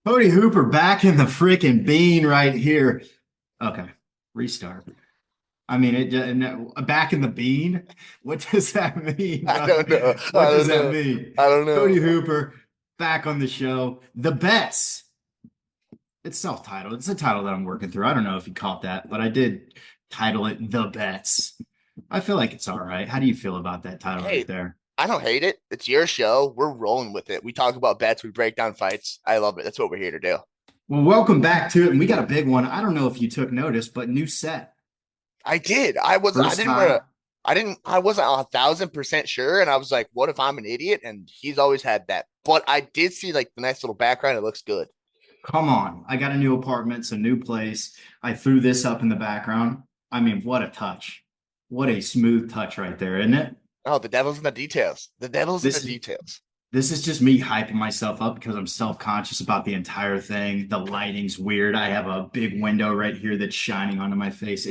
Cody Hooper back in the freaking bean right here. Okay, restart. I mean, back in the bean. What does that mean, I brother? don't know. I What does don't that know. mean? I don't Cody know. Hooper back on the show. The bets. It's self-titled. It's a title that I'm working through. I don't know if you caught that, but I did title it The Bets. I feel like it's all right. How do you feel about that title right Hey, there? I don't hate it. It's your show. We're rolling with it. We talk about bets. We break down fights. I love it. That's what we're here to do. Well, welcome back to it. And we got a big one. I don't know if you took notice, but new set. I did. I was. I First didn't want to. time. I didn't. I wasn't 1,000% sure, and I was like, "What if I'm an idiot?" And he's always had that. But I did see like the nice little background. It looks good. Come on. I got a new apartment, it's a new place. I threw this up in the background. I mean, what a touch. What a smooth touch right there, isn't it? Oh, the devil's in the details. The devil's in the This details. this is just me hyping myself up because I'm self-conscious about the entire thing. The lighting's weird. I have a big window right here that's shining onto my face.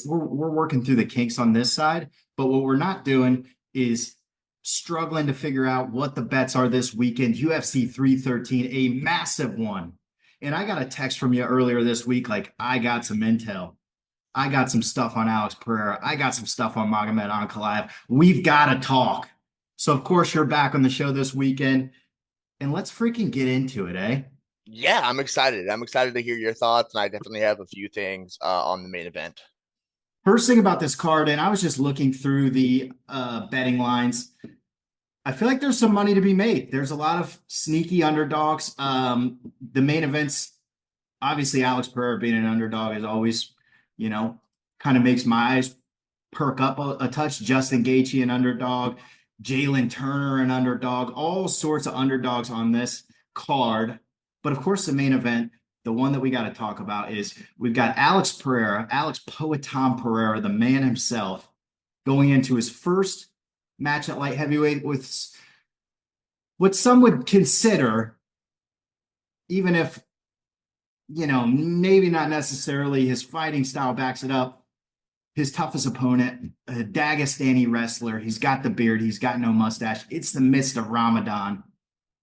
We're working through the kinks on this side, but what we're not doing is struggling to figure out what the bets are this weekend. UFC 313, a massive one. And I got a text from you earlier this week, like I got some intel. I got some stuff on Alex Pereira. I got some stuff on Magomed Ankalaev. We've got to talk. So, of course, you're back on the show this weekend, and let's freaking get into it, eh? Yeah, I'm excited. I'm excited to hear your thoughts, and I definitely have a few things on the main event. First thing about this card, and I was just looking through the betting lines. I feel like there's some money to be made. There's a lot of sneaky underdogs. The main events, obviously, Alex Pereira being an underdog is always, you know, kind of makes my eyes perk up a touch. Justin Gaethje, an underdog. Jalen Turner, an underdog. All sorts of underdogs on this card. But of course, the main event, the one that we got to talk about is we've got Alex Pereira, Alex Poetan Pereira, the man himself, going into his first match at light heavyweight with what some would consider, even if, maybe not necessarily his fighting style backs it up, his toughest opponent, a Dagestani wrestler. He's got the beard, he's got no mustache. It's the midst of Ramadan.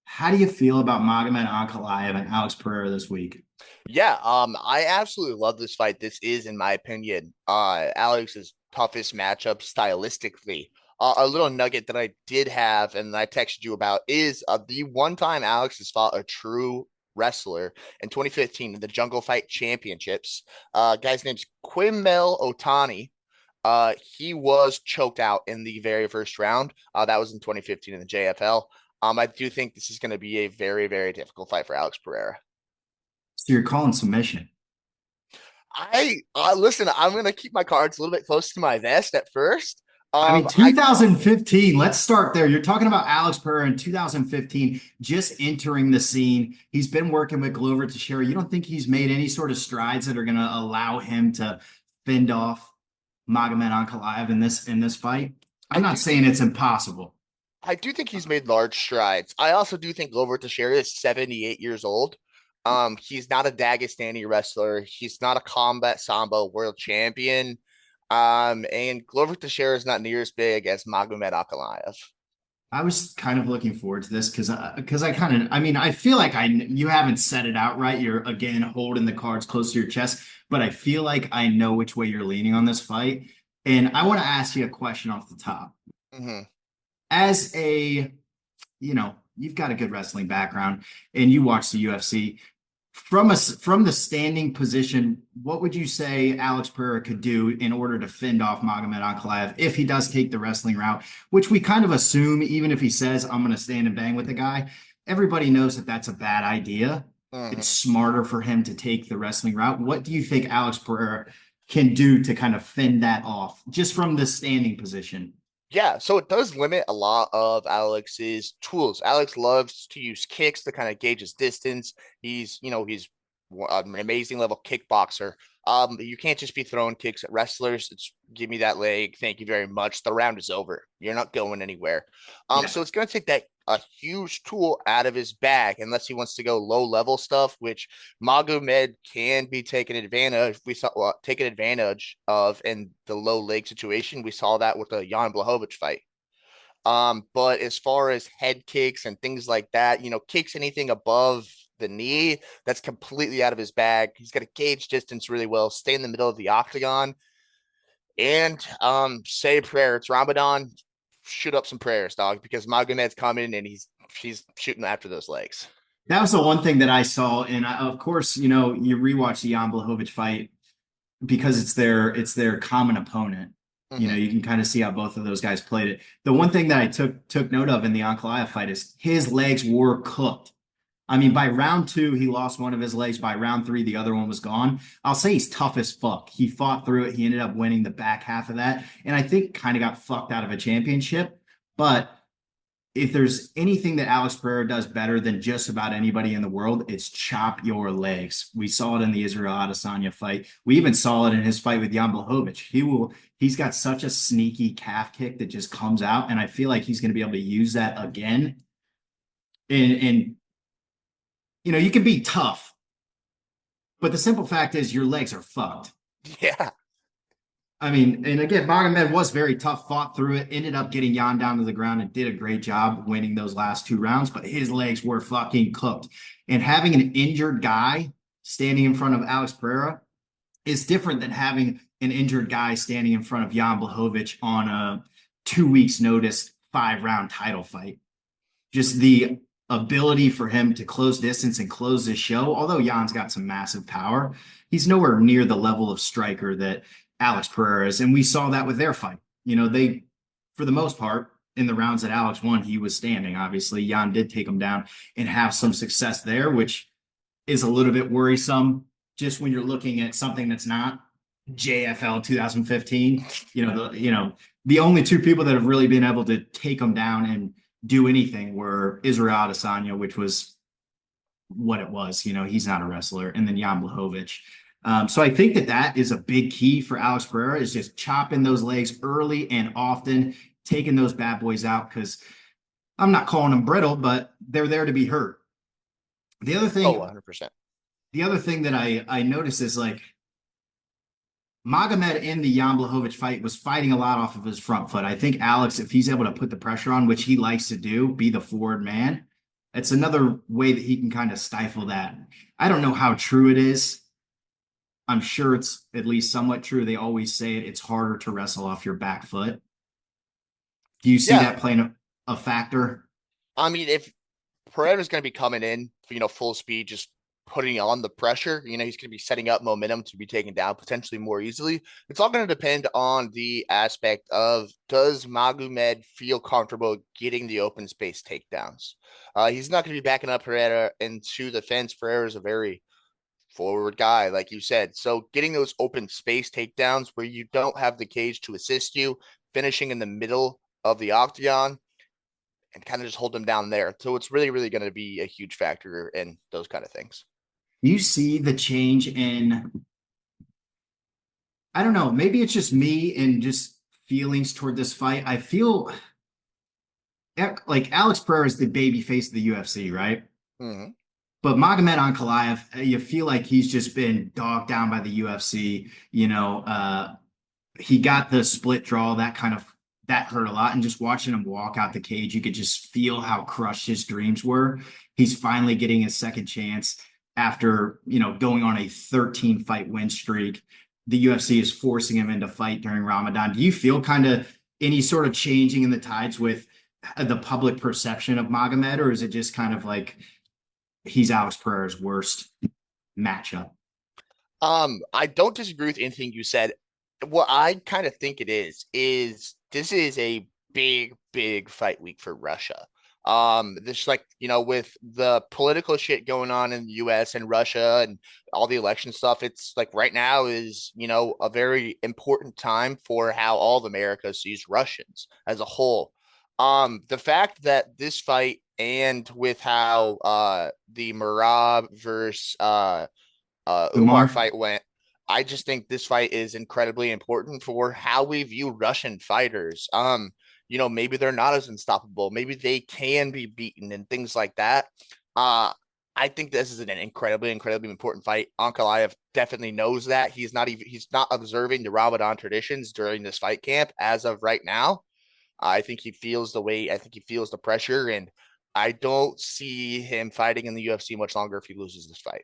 How do you feel about Magomed Ankalaev and Alex Pereira this week? Yeah, I absolutely love this fight. This is, in my opinion, Alex's toughest matchup stylistically. A little nugget that I did have and I texted you about is the one time Alex has fought a true wrestler in 2015 in the Jungle Fight Championships. Guy's name's Quimmel Otani. He was choked out in the very first round. That was in 2015 in the JFL. I do think this is going to be a very, very difficult fight for Alex Pereira. So you're calling submission. I listen. I'm gonna keep my cards a little bit close to my vest at first. I mean, I 2015, let's start there. You're talking about Alex Pereira in 2015, just entering the scene. He's been working with Glover Teixeira. You don't think he's made any sort of strides that are going to allow him to fend off Magomed Ankalaev in this fight? I'm I not do saying think it's impossible. he's made large strides. I also do think Glover Teixeira is 78 years old. He's not a Dagestani wrestler. He's not a combat sambo world champion. And Glover Teixeira is not near as big as Magomed Ankalaev. I was kind of looking forward to this because I kind of I mean I feel like you haven't set it out right. You're again holding the cards close to your chest, but I feel like I know which way you're leaning on this fight. And I want to ask you a question off the top. Hmm. As you've got a good wrestling background and you watch the UFC from the standing position, what would you say Alex Pereira could do in order to fend off Magomed Ankalaev if he does take the wrestling route, which we kind of assume, even if he says, I'm going to stand and bang with the guy, everybody knows that that's a bad idea. It's Hmm. smarter for him to take the wrestling route. What do you think Alex Pereira can do to kind of fend that off just from the standing position? Yeah, so it does limit a lot of Alex's tools. Alex loves to use kicks to kind of gauge his distance. He's an amazing level kickboxer. You can't just be throwing kicks at wrestlers. It's give me that leg. Thank you very much. The round is over. You're not going anywhere. Yeah. So it's going to take that a huge tool out of his bag unless he wants to go low level stuff, which Magomed can be taken advantage. We saw taken advantage of in the low leg situation. We saw that with the Jan Blachowicz fight. But as far as head kicks and things like that, kicks anything above the knee. That's completely out of his bag. He's got to gauge distance really well, stay in the middle of the octagon, and say a prayer. It's Ramadan. Shoot up some prayers, dog, because Magomed's coming and he's shooting after those legs. That was the one thing that I saw, and of course, you rewatch the Jan Blachowicz fight because it's their common opponent. Mm-hmm. You can kind of see how both of those guys played it. The one thing that I took note of in the Ankalaev fight is his legs were cooked. I mean, by round two, he lost one of his legs. By round three, the other one was gone. I'll say he's tough as fuck. He fought through it. He ended up winning the back half of that, and I think kind of got fucked out of a championship. But if there's anything that Alex Pereira does better than just about anybody in the world, it's chop your legs. We saw it in the Israel Adesanya fight. We even saw it in his fight with Jan Blachowicz. He's got such a sneaky calf kick that just comes out, and I feel like he's going to be able to use that again. And you can be tough, but the simple fact is your legs are fucked. Yeah. I mean, and again, Magomed was very tough, fought through it, ended up getting Jan down to the ground and did a great job winning those last two rounds, but his legs were fucking cooked. And having an injured guy standing in front of Alex Pereira is different than having an injured guy standing in front of Jan Blachowicz on a 2 weeks notice 5-round title fight. Just the ability for him to close distance and close this show, although Jan's got some massive power, he's nowhere near the level of striker that Alex Pereira is. And we saw that with their fight. They, for the most part, in the rounds that Alex won, he was standing. Obviously, Jan did take him down and have some success there, which is a little bit worrisome just when you're looking at something that's not JFL 2015. The only two people that have really been able to take him down and do anything were Israel Adesanya, which was what it was. He's not a wrestler, and then Jan Blachowicz. So I think that is a big key for Alex Pereira, is just chopping those legs early and often, taking those bad boys out, because I'm not calling them brittle, but they're there to be hurt. The other thing, 100%. The other thing that I noticed is, like, Magomed in the Jan Blachowicz fight was fighting a lot off of his front foot. I think Alex, if he's able to put the pressure on, which he likes to do, be the forward man, it's another way that he can kind of stifle that. I don't know how true it is. I'm sure it's at least somewhat true. They always say it's harder to wrestle off your back foot. Do you see that playing a factor? I mean, if Pereira's going to be coming in, full speed, just putting on the pressure, he's going to be setting up momentum to be taken down potentially more easily. It's all going to depend on the aspect of, does Magomed feel comfortable getting the open space takedowns? He's not going to be backing up Pereira into the fence. Pereira is a very forward guy, like you said. So getting those open space takedowns where you don't have the cage to assist you, finishing in the middle of the octagon, and kind of just hold them down there. So it's really, really going to be a huge factor in those kind of things. You see the change in, I don't know, maybe it's just me and just feelings toward this fight. I feel like Alex Pereira is the baby face of the UFC, right? Mm-hmm. But Magomed Ankalaev, you feel like he's just been dogged down by the UFC. He got the split draw, that hurt a lot. And just watching him walk out the cage, you could just feel how crushed his dreams were. He's finally getting his second chance after, going on a 13 fight win streak. The UFC is forcing him into fight during Ramadan. Do you feel kind of any sort of changing in the tides with the public perception of Magomed, or is it just kind of like he's Alex Pereira's worst matchup? I don't disagree with anything you said. What I kind of think it is this is a big, big fight week for Russia. This, like, with the political shit going on in the US and Russia and all the election stuff, it's like right now is, a very important time for how all of America sees Russians as a whole. The fact that this fight, and with how the Marab versus Umar fight went, I just think this fight is incredibly important for how we view Russian fighters. Maybe they're not as unstoppable. Maybe they can be beaten and things like that. I think this is an incredibly, incredibly important fight. Ankalaev definitely knows that. He's not observing the Ramadan traditions during this fight camp as of right now. I think he feels the weight. I think he feels the pressure, and I don't see him fighting in the UFC much longer if he loses this fight.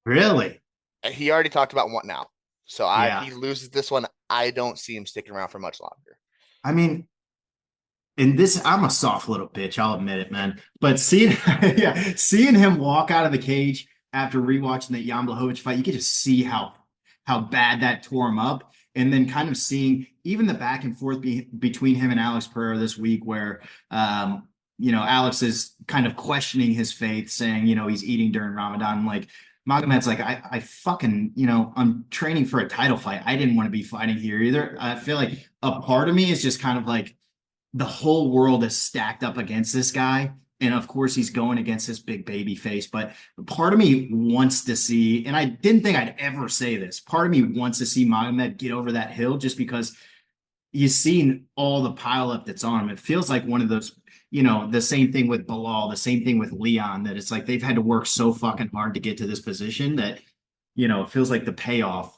Really? He already talked about what now. So if Yeah. he loses this one, I don't see him sticking around for much longer. I mean, and this, I'm a soft little bitch, I'll admit it, man. But seeing, yeah, seeing him walk out of the cage after rewatching that Jan Blachowicz fight, you could just see how bad that tore him up. And then kind of seeing even the back and forth between him and Alex Pereira this week, where Alex is kind of questioning his faith, saying, he's eating during Ramadan. Like Magomed's like, I fucking, I'm training for a title fight. I didn't want to be fighting here either. I feel like a part of me is just kind of like the whole world is stacked up against this guy. And of course, he's going against this big baby face. But part of me wants to see, and I didn't think I'd ever say this, part of me wants to see Magomed get over that hill just because you've seen all the pileup that's on him. It feels like one of those, the same thing with Bilal, the same thing with Leon, that it's like they've had to work so fucking hard to get to this position that, it feels like the payoff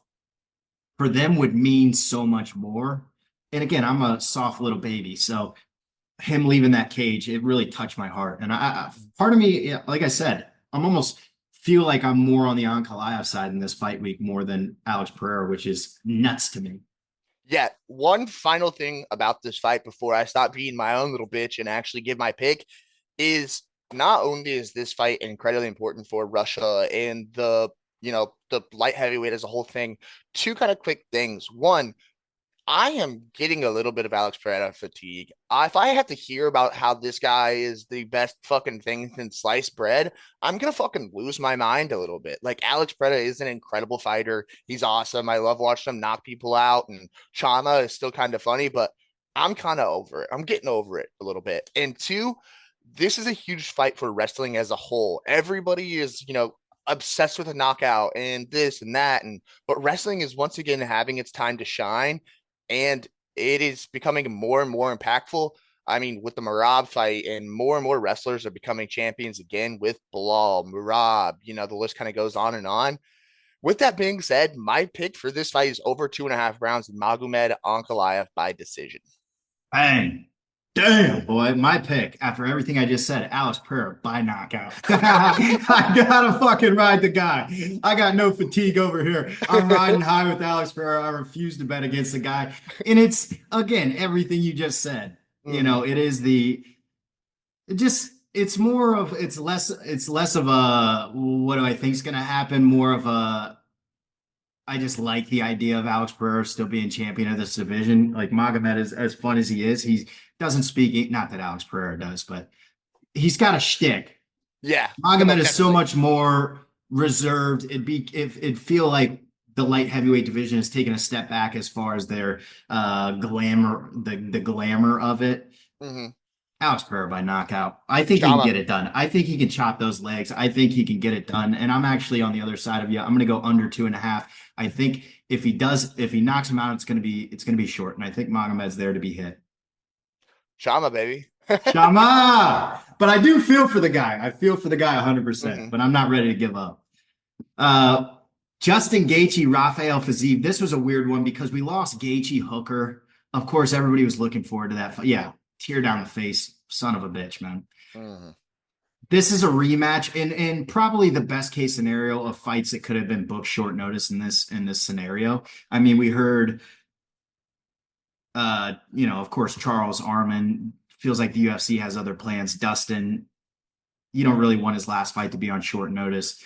for them would mean so much more. And again, I'm a soft little baby, so him leaving that cage, it really touched my heart. And part of me, like I said, I'm almost feel like I'm more on the Ankalaev side in this fight week more than Alex Pereira, which is nuts to me. Yeah, one final thing about this fight before I stop being my own little bitch and actually give my pick is not only is this fight incredibly important for Russia and the light heavyweight as a whole thing, two kind of quick things. One, I am getting a little bit of Alex Pereira fatigue. If I have to hear about how this guy is the best fucking thing since sliced bread, I'm gonna fucking lose my mind a little bit. Like Alex Pereira is an incredible fighter. He's awesome. I love watching him knock people out, and Chama is still kind of funny, but I'm kind of over it. I'm getting over it a little bit. And two, this is a huge fight for wrestling as a whole. Everybody is, obsessed with a knockout and this and that, but wrestling is once again having its time to shine, and it is becoming more and more impactful. I mean, with the Merab fight, and more wrestlers are becoming champions again with Bilal, Merab, the list kind of goes on and on. With that being said, my pick for this fight is over 2.5 rounds in Magomed Ankalaev by decision. Bang. Damn, boy. My pick, after everything I just said, Alex Pereira by knockout. I gotta fucking ride the guy. I got no fatigue over here. I'm riding high with Alex Pereira. I refuse to bet against the guy. And it's, again, everything you just said. It is it's less of a, what do I think is going to happen? More of a, I just like the idea of Alex Pereira still being champion of this division. Like Magomed is as fun as he is. He doesn't speak, not that Alex Pereira does, but he's got a shtick. Yeah. Magomed is so much more reserved. It'd feel like the light heavyweight division has taken a step back as far as their glamour, the glamour of it. Mm-hmm. Alex Pereira by knockout. I think he can Chama. get it done. I think he can chop those legs. I think he can get it done. And I'm actually on the other side of you. I'm going to go under 2.5. I think if he knocks him out, it's going to be short. And I think Magomed's there to be hit. Chama, baby. Shama! But I do feel for the guy. I feel for the guy 100%, but I'm not ready to give up. Justin Gaethje, Rafel Fiziev. This was a weird one because we lost Gaethje Hooker. Of course, everybody was looking forward to that. Yeah, tear down the face, son of a bitch, man. Mm-hmm. This is a rematch and probably the best case scenario of fights that could have been booked short notice in this scenario. I mean, we heard, of course, Charles Arman feels like the UFC has other plans. Dustin, you don't really want his last fight to be on short notice.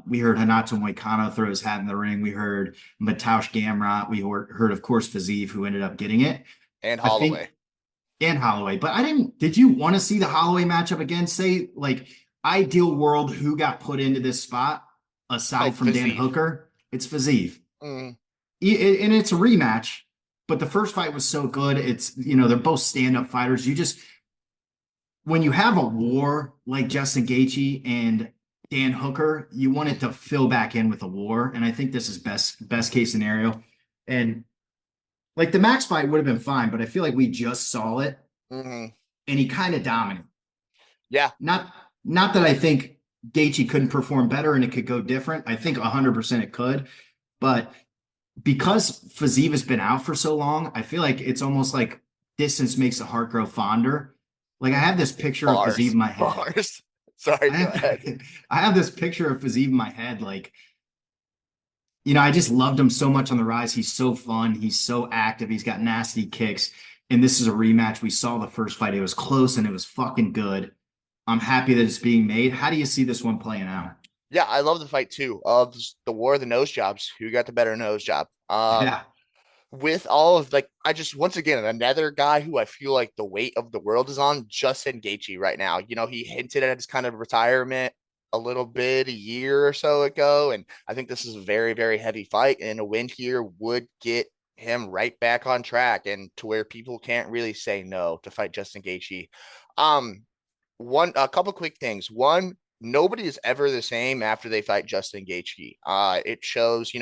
We heard Renato Moicano throw his hat in the ring. We heard Mateusz Gamrot. We heard, of course, Fiziev, who ended up getting it. And Holloway. But did you want to see the Holloway matchup again? Say, like, ideal world, who got put into this spot aside from Fiziev. Dan Hooker? It's Fiziev. And it's a rematch, but the first fight was so good. It's, they're both stand-up fighters. When you have a war like Justin Gaethje and Dan Hooker, you want it to fill back in with a war. And I think this is best case scenario. And like the Max fight would have been fine, but I feel like we just saw it, and he kind of dominated. Yeah. Not that I think Gaethje couldn't perform better and it could go different. I think 100% it could, but because Fiziev has been out for so long, I feel like it's almost like distance makes the heart grow fonder. Like I have this picture of Fiziev Bars, in my head. bars. Sorry, I go ahead. have, I have this picture of Fiziev in my head. Like, I just loved him so much on the rise. He's so fun. He's so active. He's got nasty kicks. And this is a rematch. We saw the first fight. It was close and it was fucking good. I'm happy that it's being made. How do you see this one playing out? Yeah, I love the fight too. Of the war of the nose jobs. Who got the better nose job? Yeah. With all of like, I just once again another guy who I feel like the weight of the world is on, Justin Gaethje right now. He hinted at his kind of retirement a little bit a year or so ago, and I think this is a very, very heavy fight, and a win here would get him right back on track and to where people can't really say no to fight Justin Gaethje. Um, a couple quick things. One, nobody is ever the same after they fight Justin Gaethje. It shows,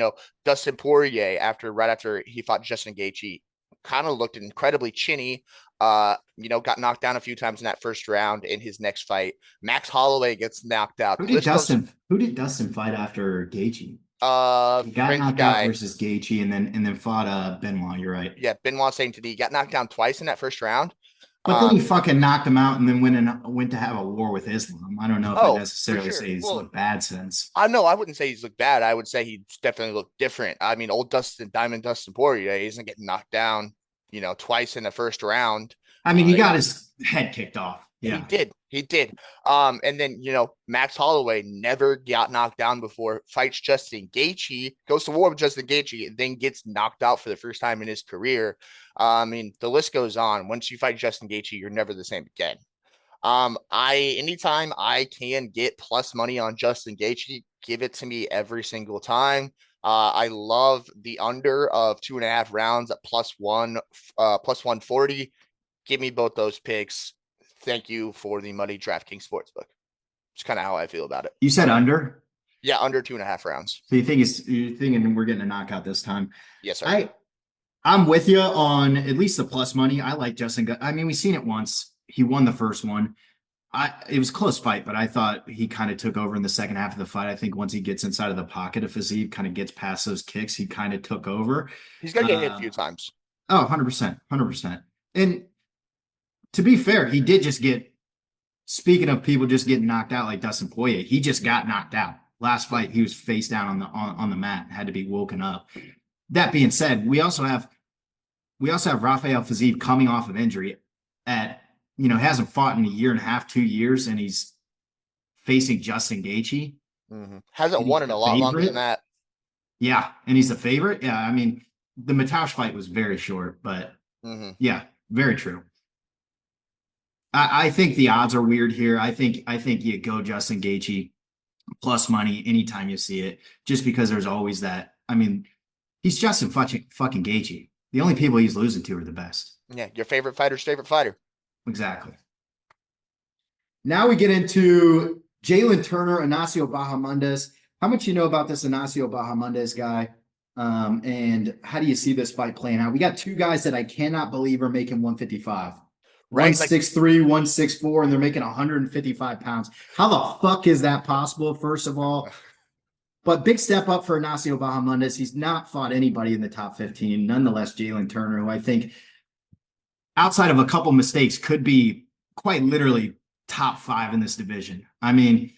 Dustin Poirier right after he fought Justin Gaethje, kind of looked incredibly chinny. Got knocked down a few times in that first round. In his next fight, Max Holloway gets knocked out. Who did Dustin fight after Gaethje? He got French knocked out guy. versus Gaethje and then fought Benoit. You're right. Yeah, Benoit Saint Denis got knocked down twice in that first round. But then he Um, fucking knocked him out and then went to have a war with Islam. I don't know if I oh, for necessarily sure. say he's Well, looked bad since. I know I wouldn't say he's looked bad. I would say he's definitely looked different. I mean, old Dustin Poirier isn't getting knocked down, twice in the first round. I mean, he got his head kicked off. He Yeah. did. He did. And then, Max Holloway never got knocked down before, fights Justin Gaethje, goes to war with Justin Gaethje, and then gets knocked out for the first time in his career. I mean, the list goes on. Once you fight Justin Gaethje, you're never the same again. Anytime I can get plus money on Justin Gaethje, give it to me every single time. I love the under of 2.5 rounds at plus 140. Give me both those picks. Thank you for the money DraftKings Sportsbook. It's kind of how I feel about it. You said under? Yeah, under 2.5 rounds. So you're thinking we're getting a knockout this time. Yes, sir. I'm with you on at least the plus money. I like Justin. I mean, we've seen it once. He won the first one. It was a close fight, but I thought he kind of took over in the second half of the fight. I think once he gets inside of the pocket of Fiziev, kind of gets past those kicks, he kind of took over. He's going to get hit a few times. Oh, 100%. 100%. And to be fair, he did just speaking of people just getting knocked out like Dustin Poirier, he just got knocked out. Last fight, he was face down on the mat, had to be woken up. That being said, we also have Rafel Fiziev coming off of injury hasn't fought in a year and a half, 2 years, and he's facing Justin Gaethje. Mm-hmm. Hasn't won in a lot longer than that. Yeah, and he's the favorite. Yeah, I mean, the Mataush fight was very short, but yeah, very true. I think the odds are weird here. I think you go Justin Gaethje plus money anytime you see it, just because there's always that. I mean, he's Justin fucking Gaethje. The only people he's losing to are the best. Yeah, your favorite fighter's favorite fighter. Exactly. Now we get into Jalen Turner, Inacio Bahamondes. How much you know about this Inacio Bahamondes guy? And how do you see this fight playing out? We got two guys that I cannot believe are making 155. Right, 163, 164, and they're making 155 pounds. How the fuck is that possible, first of all? But big step up for Inacio Bahamondes. He's not fought anybody in the top 15. Nonetheless, Jalen Turner, who I think outside of a couple mistakes could be quite literally top 5 in this division. I mean,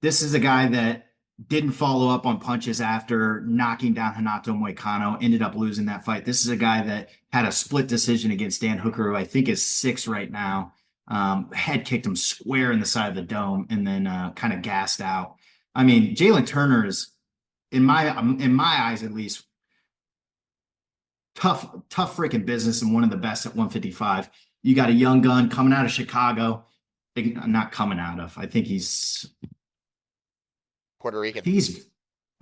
this is a guy that didn't follow up on punches after knocking down Renato Moicano, ended up losing that fight. This is a guy that had a split decision against Dan Hooker, who I think is 6 right now. Head kicked him square in the side of the dome and then kind of gassed out. I mean, Jalen Turner is, in my eyes at least, tough freaking business and one of the best at 155. You got a young gun coming out of Chicago. Not coming out of. I think he's Puerto Rican. I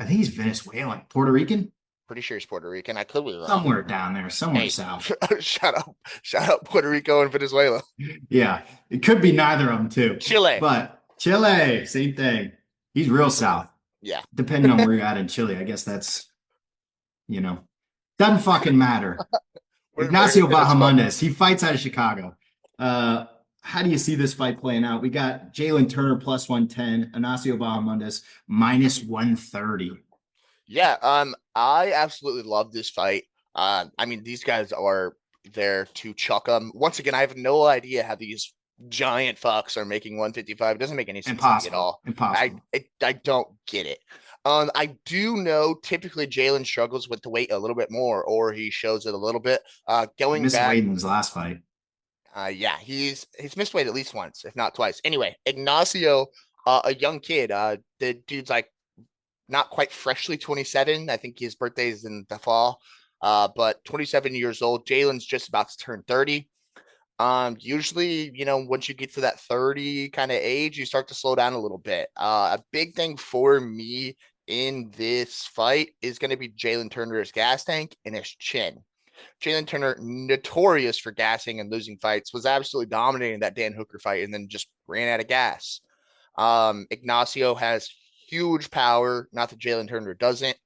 think he's Venezuelan. Puerto Rican? Pretty sure he's Puerto Rican. I could be wrong. Somewhere down there, somewhere south. Shout out Puerto Rico and Venezuela. Yeah, it could be neither of them too. Chile. But Chile, same thing. He's real south. Yeah. Depending on where you're at in Chile, I guess that's, doesn't fucking matter. Ignacio Bahamondes, he fights out of Chicago. How do you see this fight playing out? We got Jalen Turner plus 110, Ignacio Bahamondes minus 130. Yeah, I absolutely love this fight. I mean, these guys are there to chuck them. Once again, I have no idea how these giant fucks are making 155. It doesn't make any sense to me at Impossible. all. Impossible. I don't get it. I do know typically Jalen struggles with the weight a little bit more, or he shows it a little bit. He Going missed back, weight in his last fight. yeah, he's missed weight at least once, if not twice. Anyway, Ignacio, a young kid, the dude's like not quite freshly 27. I think his birthday is in the fall. But 27 years old. Jalen's just about to turn 30. Usually, once you get to that 30 kind of age, you start to slow down a little bit. A big thing for me in this fight is going to be Jalen Turner's gas tank and his chin. Jalen Turner, notorious for gassing and losing fights, was absolutely dominating that Dan Hooker fight and then just ran out of gas. Ignacio has huge power, not that Jalen Turner doesn't.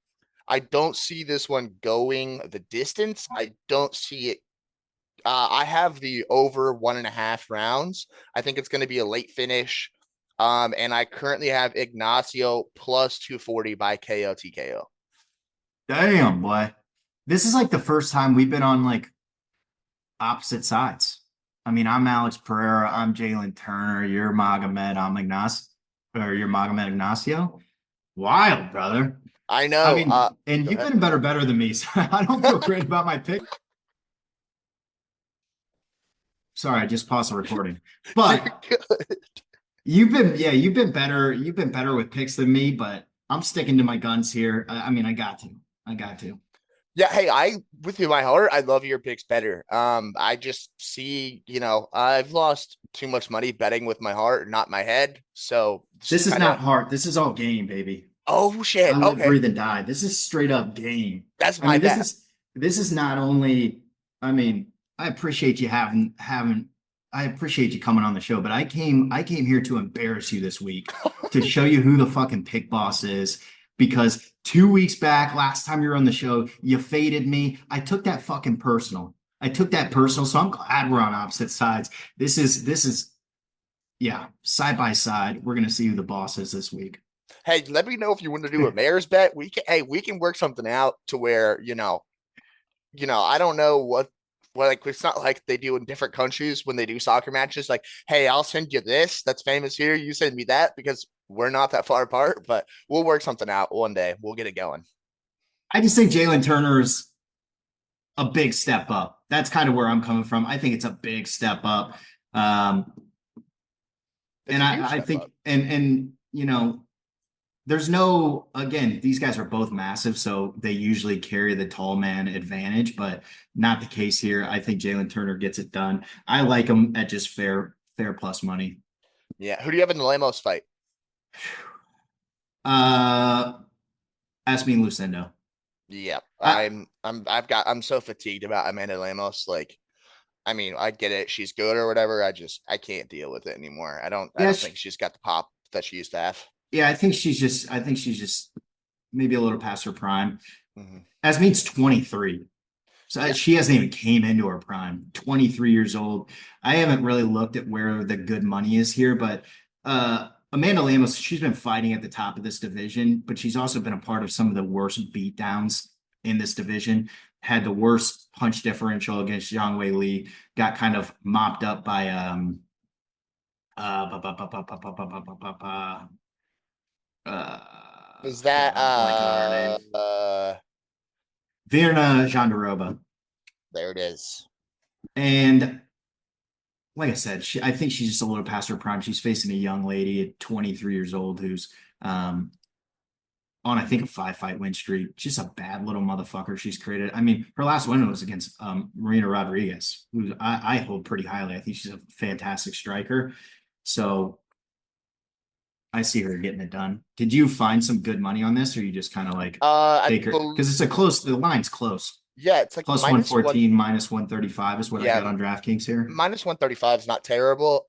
I don't see this one going the distance. I don't see it. I have the over 1.5 rounds. I think it's going to be a late finish. And I currently have Ignacio plus 240 by KO TKO. Damn, boy. This is like the first time we've been on like opposite sides. I mean, I'm Alex Pereira, I'm Jalen Turner, you're Magomed, I'm Ignacio, or you're Magomed Ignacio. Wild, brother. I I know. mean, and Go you've ahead. been better than me, so I don't feel great about my pick. Sorry, I just paused the recording. But you've been better. You've been better with picks than me, but I'm sticking to my guns here. I mean, I got to. I got to. Yeah, hey, with my heart, I love your picks better. I just see, I've lost too much money betting with my heart, not my head. So just This is kind of, not hard. This is all game, baby. oh shit. I live, Okay, breathe, and die. This is straight up game. that's I my mean, bad. this is not only, I mean, I appreciate you having I appreciate you coming on the show, but I came here to embarrass you this week to show you who the fucking pick boss is. Because 2 weeks back, last time you were on the show, you faded me. I took that fucking personal. I took that personal, so I'm glad we're on opposite sides. This is yeah, side by side. We're gonna see who the boss is this week. Hey, let me know if you want to do a mayor's bet. We can work something out to where, I don't know what like it's not like they do in different countries when they do soccer matches. Like, hey, I'll send you this that's famous here. You send me that because we're not that far apart, but we'll work something out one day. We'll get it going. I just think Jalen Turner is a big step up. That's kind of where I'm coming from. I think it's a big step up. Um, It's and a huge I step think up. and there's no again, these guys are both massive, so they usually carry the tall man advantage, but not the case here. I think Jalen Turner gets it done. I like him at just fair plus money. Yeah. Who do you have in the Lemos fight? Uh Ask me Lucindo. Yeah. I I'm so fatigued about Amanda Lemos. Like, I mean, I get it. She's good or whatever. I can't deal with it anymore. I yeah, don't think she's got the pop that she used to have. yeah, I think she's just maybe a little past her prime. Mhm. Asmin's 23. So Yeah. she hasn't even came into her prime. 23 years old. I haven't really looked at where the good money is here, but Amanda Lemos, she's been fighting at the top of this division, but she's also been a part of some of the worst beatdowns in this division. Had the worst punch differential against Zhang Wei Li. Got kind of mopped up by uh, ba- ba- ba- ba- ba- ba- ba- ba- ba- ba- ba- Was that God, I'm blanking on her name. Virna Jandaroba. there it is. And like I said, I think she's just a little past her prime. She's facing a young lady at 23 years old who's um, on, I think, a 5 fight win streak. Just a bad little motherfucker she's created. I mean, her last win was against Marina Rodriguez, who I hold pretty highly. I think she's a fantastic striker. So I see her getting it done. Did you find some good money on this, or you just kind of like I take her? Because it's a close, the line's close. yeah, it's like Plus minus one. 114, minus 135 is what I Yeah, got on DraftKings here. minus 135 is not terrible.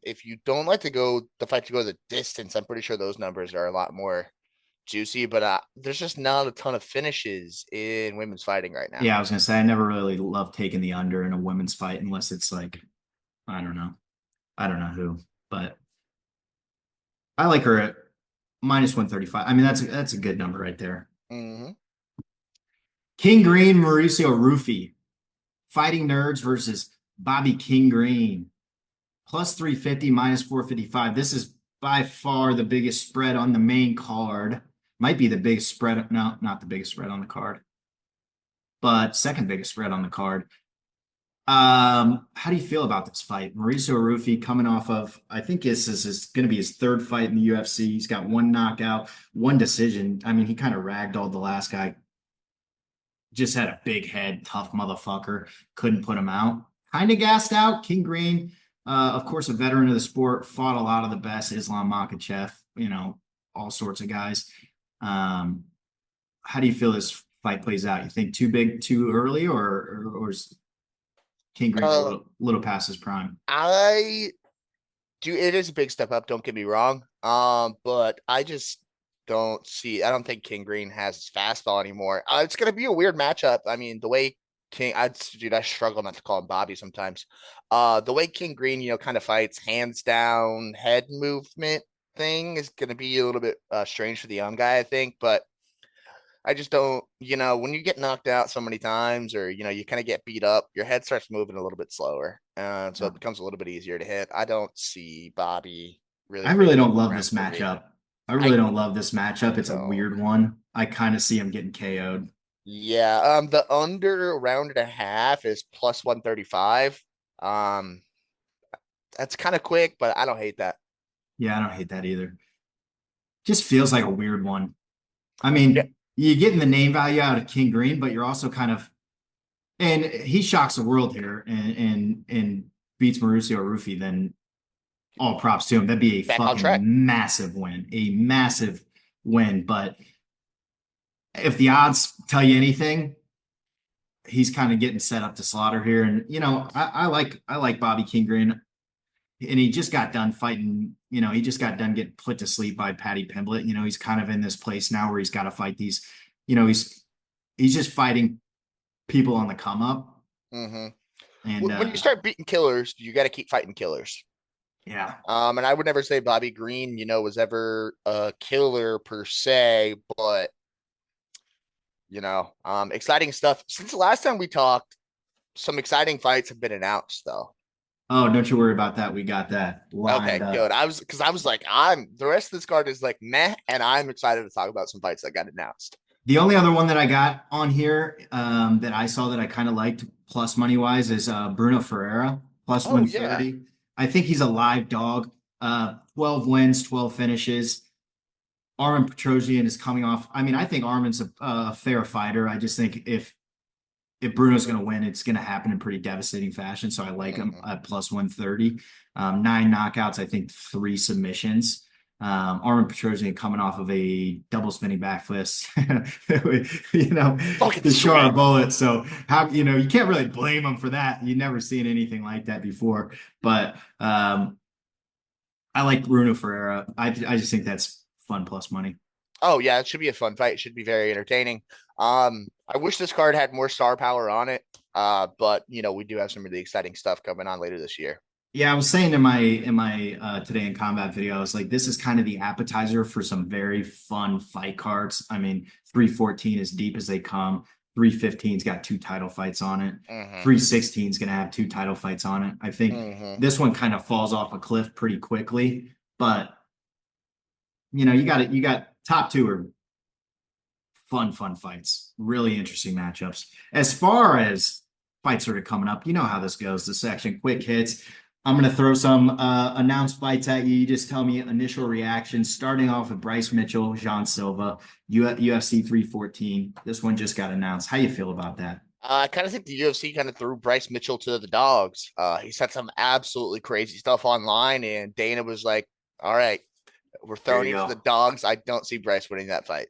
If you don't like to go the fight to go the distance, I'm pretty sure those numbers are a lot more juicy. But there's just not a ton of finishes in women's fighting right now. Yeah, I was gonna say I never really love taking the under in a women's fight unless it's like I don't know, I don't know who, but I like her at minus 135. I mean, that's a good number right there. Hmm. King Green, Mauricio Rufy, Fighting Nerds versus Bobby King Green. plus 350, minus 455. This is by far the biggest spread on the main card. Might be the biggest spread. No, not the biggest spread on the card, but second biggest spread on the card. How do you feel about this fight? Mauricio Arufi coming off of, I think this is going to be his third fight in the UFC. He's got one knockout, one decision. I mean, he kind of ragdolled the last guy. Just had a big head, tough motherfucker. Couldn't put him out. Kind of gassed out. King Green, of course, a veteran of the sport, fought a lot of the best. Islam Makhachev, all sorts of guys. How do you feel this fight plays out? You think too big, too early, or is King Green a Uh, little past his prime? I do. It is a big step up. Don't get me wrong. But I just don't see. I don't think King Green has his fastball anymore. It's gonna be a weird matchup. I mean, the way dude, I struggle not to call him Bobby sometimes. The way King Green, kind of fights, hands down, head movement thing is gonna be a little bit strange for the young guy, I think. But I just don't, when you get knocked out so many times or, you kind of get beat up, your head starts moving a little bit slower. So it becomes a little bit easier to hit. I don't see Bobby really I really finishing don't love round this three. matchup. I really I don't love this matchup. It's a don't. weird one. I kind of see him getting KO'd. Yeah. The under round and a half is plus 135. Um, that's kind of quick, but I don't hate that. Yeah, I don't hate that either. Just feels like a weird one. I Yeah. mean, you're getting the name value out of King Green, but you're also kind of, and he shocks the world here and beats Mauricio Arufi. Then all props to him. That'd be a Back on track. fucking massive win, a massive win. But if the odds tell you anything, he's kind of getting set up to slaughter here. And I like Bobby King Green, and he just got done fighting. He just got done getting put to sleep by Paddy Pimblett. He's kind of in this place now where he's got to fight these. He's just fighting people on the come up, hmm and When you start beating killers, you got to keep fighting killers. yeah, And I would never say Bobby Green, was ever a killer per se, but exciting stuff. Since the last time we talked, some exciting fights have been announced though. oh, don't you worry about that. We got that lined Okay, good. up. I was like, I'm the rest of this card is like meh, and I'm excited to talk about some fights that got announced. The only other one that I got on here that I saw that I kind of liked plus money wise is Bruno Ferreira plus Oh yeah. 130. I think he's a live dog. 12 wins, 12 finishes. Armin Petrosian is coming off. I mean, I think Armin's a fair fighter. I just think if Bruno's going to win, it's going to happen in pretty devastating fashion. So I like him hmm at plus 130. Nine knockouts, I think three submissions. Armin Petrosian coming off of a double spinning back fist, Fucking the sweet. sharp bullet. So you can't really blame him for that. You've never seen anything like that before. But I like Bruno Ferreira. I just think that's fun plus money. Oh yeah, it should be a fun fight. It should be very entertaining. I wish this card had more star power on it. But we do have some really exciting stuff coming on later this year. Yeah, I was saying in my today in combat video, I was like, this is kind of the appetizer for some very fun fight cards. I mean, 314 as deep as they come. 315's got two title fights on it. hmm 316's gonna have two title fights on it. I think hmm this one kind of falls off a cliff pretty quickly, but you got top two are fun fights, really interesting matchups. As far as fights that are coming up, you know how this goes. The section quick hits. I'm going to throw some announced fights at you. You just tell me initial reactions, starting off with Bryce Mitchell, Jean Silva, UFC 314. This one just got announced. How you feel about that? I kind of think the UFC kind of threw Bryce Mitchell to the dogs. He said some absolutely crazy stuff online, and Dana was like, "All right, we're There throwing you you to go. the dogs." I don't see Bryce winning that fight.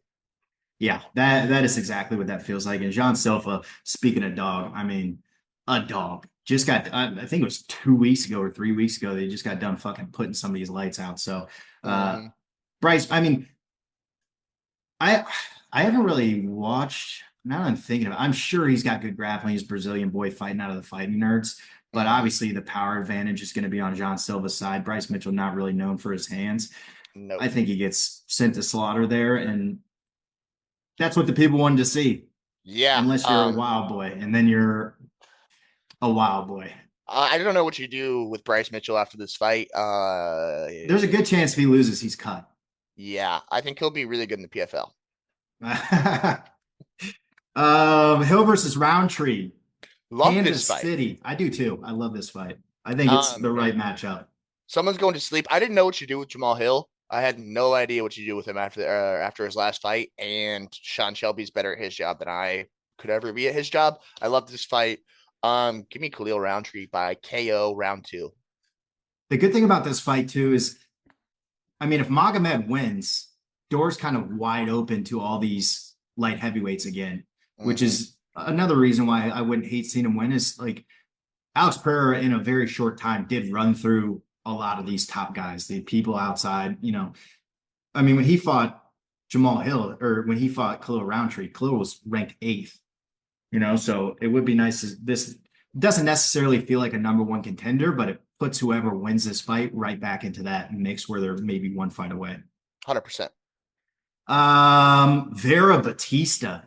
Yeah, that is exactly what that feels like. And Jean Silva, speaking of dog, I mean, a dog just got. I think it was 2 weeks ago or 3 weeks ago. They just got done fucking putting some of these lights out. So, uh, hmm Bryce, I mean, I I haven't really watched. Now that I'm thinking of it, I'm sure he's got good grappling. He's a Brazilian boy fighting out of the fighting nerds. But hmm obviously, the power advantage is going to be on John Silva's side. Bryce Mitchell not really known for his hands. I Nope. think he gets sent to slaughter there, and that's what the people wanted to see. Yeah. Unless you're a wild boy, and then you're a wild boy. I don't know what you do with Bryce Mitchell after this fight. There's a good chance if he loses, he's cut. Yeah, I think he'll be really good in the PFL. Hill versus Roundtree, Love this Kansas fight. City. I do too. I love this fight. I think it's the Um, right matchup. Someone's going to sleep. I didn't know what you do with Jamal Hill. I had no idea what you do with him after his last fight. And Sean Shelby's better at his job than I could ever be at his job. I love this fight. Give me Khalil Roundtree by KO round 2. The good thing about this fight too is, I mean, if Magomed wins, doors kind of wide open to all these light heavyweights again, which Mm-hmm. is another reason why I wouldn't hate seeing him win. Is like Alex Pereira in a very short time did run through a lot of these top guys, the people outside. I mean, when he fought Jamal Hill or when he fought Khalil Roundtree, Khalil was ranked eighth. So it would be nice. This doesn't necessarily feel like a number one contender, but it puts whoever wins this fight right back into that mix where they're maybe one fight away. 100%. Vera Batista.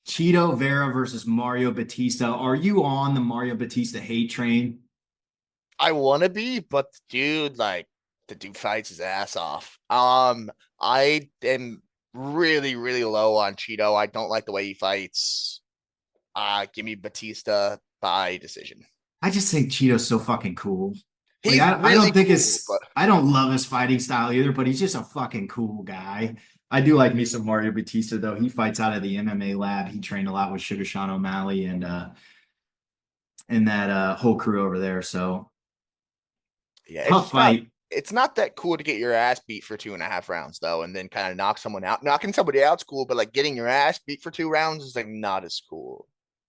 Cheeto Vera versus Mario Batista. Are you on the Mario Batista hate train? I want to be, but dude, like the dude fights his ass off. I am really, really low on Cheeto. I don't like the way he fights. Give me Batista by decision. I just think Cheeto's so fucking cool. Like He's I really don't think cool, but I don't love his fighting style either, but he's just a fucking cool guy. I do like me some Mario Batista though. He fights out of the MMA lab. He trained a lot with Sugar Sean O'Malley and that whole crew over there. So yeah, tough fight. it's not that cool to get your ass beat for 2.5 rounds though, and then kind of knock someone out. Knocking somebody out's cool, but like getting your ass beat for 2 rounds is like not as cool.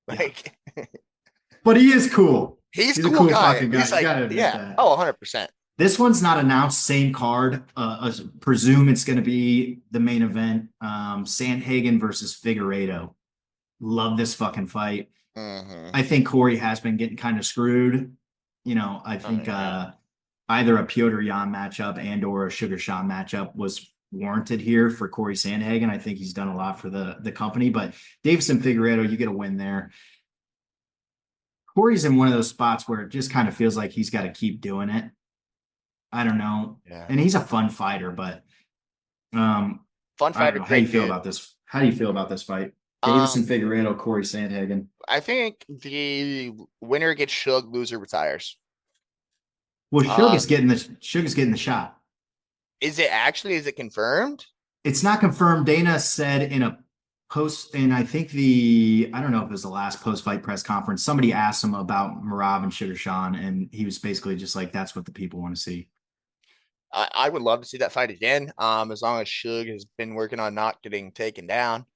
Yeah. Like But he is cool. he's a He's a cool cool guy. fucking guy. He's You like, gotta admit yeah, that. oh, 100%. This one's not announced, same card. Presume it's going to be the main event. Sandhagen versus Figueiredo. Love this fucking fight. Mm-hmm. I think Corey has been getting kind of screwed. I Oh think yeah. either a Piotr Jan matchup and or a Sugar Sean matchup was warranted here for Corey Sandhagen. I think he's done a lot for the company, but Davison Figueiredo, you get a win there. Corey's in one of those spots where it just kind of feels like he's got to keep doing it. I don't know. Yeah. And he's a fun fighter, but um, Fun I don't fighter, know. How do you great feel dude. about this? How do you feel about this fight? Davison Um, Figueiredo, Corey Sandhagen. I think the winner gets shug, loser retires. Well, Um, Sugar's getting the shot. is it confirmed? It's not confirmed. Dana said in a post, and I think I don't know if it was the last post fight press conference. Somebody asked him about Marab and Sugar Sean, and he was basically just like, "That's what the people want to see." I would love to see that fight again. As long as Shug has been working on not getting taken down.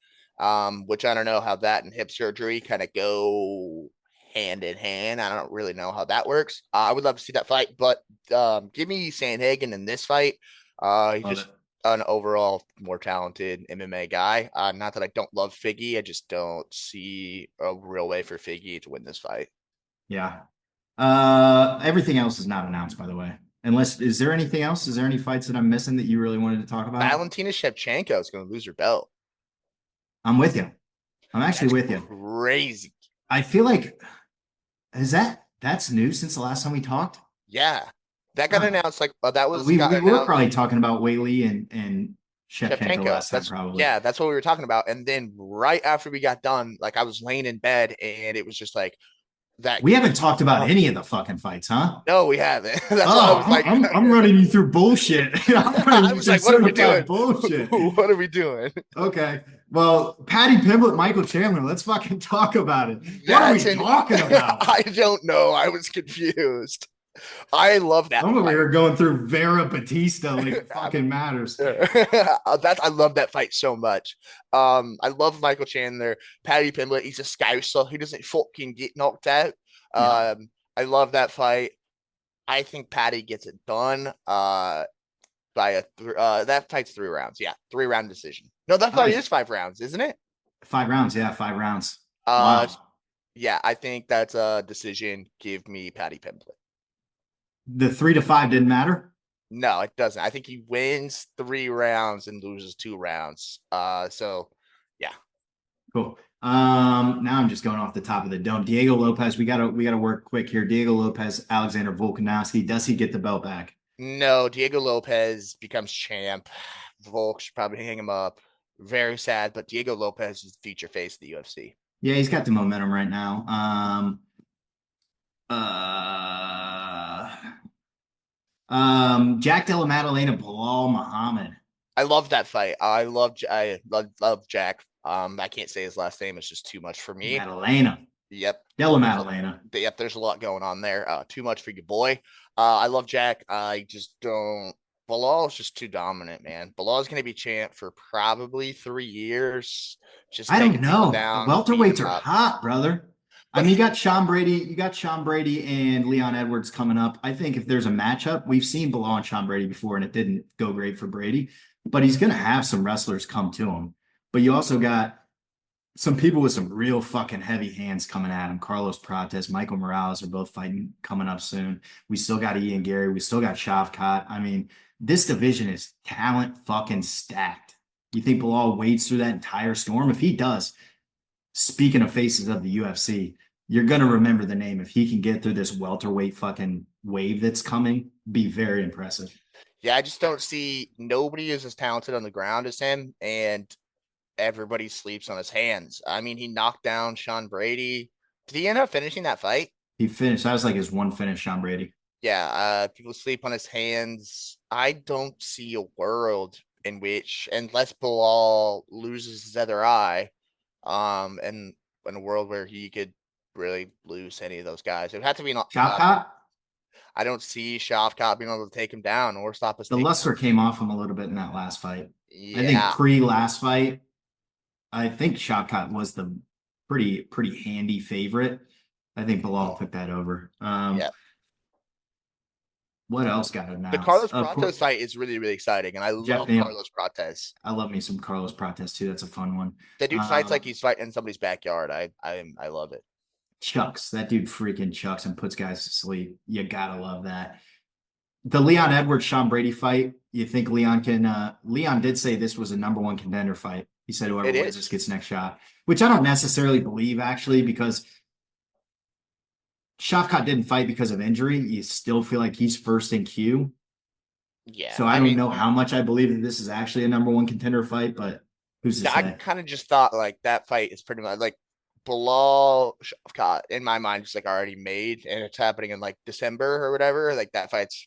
Which I don't know how that and hip surgery kind of go hand in hand. I don't really know how that works. I would love to see that fight, but give me Sandhagen in this fight. He's Love it. just an overall more talented MMA guy. Not that I don't love Figgy, I just don't see a real way for Figgy to win this fight. Yeah. Everything else is not announced, by the way. Unless, is there anything else? Is there any fights that I'm missing that you really wanted to talk about? Valentina Shevchenko is going to lose her belt. I'm with you. I'm actually That's with you. crazy. I feel like that's new since the last time we talked? Yeah, that got Huh. announced like that was We got were announced. probably talking about Whaley and Shevchenko Shevchenko. last time, That's probably. yeah, that's what we were talking about. And then right after we got done, like I was laying in bed and it was just like that We game. haven't talked about any of the fucking fights, huh? No, we haven't. That's why I Oh, was like, I'm running you through bullshit. I'm running I you was through like, what are we certified doing? bullshit. What are we doing? Okay. Well, Patty Pimblett, Michael Chandler, let's fucking talk about it. What are we That's an talking about? I don't know. I was confused. I love that I'm over fight. here going through Vera Batista like it fucking matters. That's I love that fight so much. I love Michael Chandler, Patty Pimblett. He's a scouser. He doesn't fucking get knocked out. Yeah. I love that fight. I think Patty gets it done. By that fight's 3 rounds. Yeah, 3 round decision. No, that I fight like is 5 rounds, isn't it? 5 rounds. Yeah, 5 rounds. Uh, Wow. yeah, I think that's a decision. Give me Patty Pimblett. The 3 to 5 didn't matter. No, it doesn't. I think he wins 3 rounds and loses 2 rounds. So yeah. Cool. Now I'm just going off the top of the dome. Diego Lopez, we gotta work quick here. Diego Lopez, Alexander Volkanovski. Does he get the belt back? No, Diego Lopez becomes champ. Volk should probably hang him up. Very sad, but Diego Lopez is the future face of the UFC. Yeah, he's got the momentum right now. Uh, Jack Della Maddalena, Bilal Muhammad. I love that fight. I love Jack. I can't say his last name. It's just too much for me. Maddalena. Yep. Della There's a Maddalena. yep, there's a lot going on there. Too much for your boy. I love Jack. I just don't. Bilal's just too dominant, man. Bilal's gonna be champ for probably 3 years, just I don't taking people know. The down, beating welterweights them are up. hot, brother. I But mean, you got Sean Brady and Leon Edwards coming up. I think if there's a matchup, we've seen Bilal and Sean Brady before, and it didn't go great for Brady. But he's gonna have some wrestlers come to him. But you also got some people with some real fucking heavy hands coming at him. Carlos Prates, Michael Morales are both fighting coming up soon. We still got Ian Gary. We still got Shavkat. I mean, this division is talent fucking stacked. You think Bilal wades through that entire storm? If he does, speaking of faces of the UFC, you're gonna remember the name. If he can get through this welterweight fucking wave that's coming, be very impressive. yeah, I just don't see nobody is as talented on the ground as him, and everybody sleeps on his hands. I mean, he knocked down Sean Brady. Did he end up finishing that fight? He finished. That was like his one finish, Sean Brady. Yeah, people sleep on his hands. I don't see a world in which, unless Bilal loses his other eye, and in a world where he could really lose any of those guys, it would have to be an. Shavkat, I don't see Shavkat being able to take him down or stop his the luster takedowns. came off him a little bit in that last fight. I think Yeah, pre last fight, I think Shavkat was the pretty handy favorite. I think Bilal took that over. yeah. What else got The announced? Carlos Prates fight is really, really exciting, and I Jeff love Neal. Carlos Prates. I love me some Carlos Prates too. That's a fun one. The dude fights like Um, he's fighting in somebody's backyard. I love it. Chucks. That dude freaking chucks and puts guys to sleep. You gotta love that. The Leon Edwards Sean Brady fight. You think Leon can? Leon did say this was a number one contender fight. He said whoever It wins this is. gets next shot, which I don't necessarily believe actually because Shavkat didn't fight because of injury. You still feel like he's first in queue. Yeah, So I I don't mean, know how much I believe that this is actually a number one contender fight, but who's to I say? kind of just thought like that fight is pretty much like Bilal Shavkat in my mind, just like already made, and it's happening in like December or whatever. Like that fight's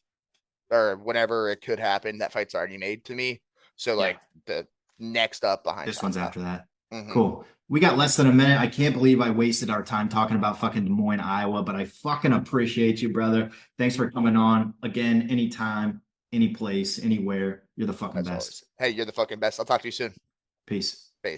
or whenever it could happen, that fight's already made to me. So Yeah, like the next up behind this one's Shavkat. after that. Hmm. Cool. We got less than a minute. I can't believe I wasted our time talking about fucking Des Moines, Iowa, but I fucking appreciate you, brother. Thanks for coming on again, anytime, any place, anywhere. You're the fucking As best. always. Hey, you're the fucking best. I'll talk to you soon. Peace. Peace.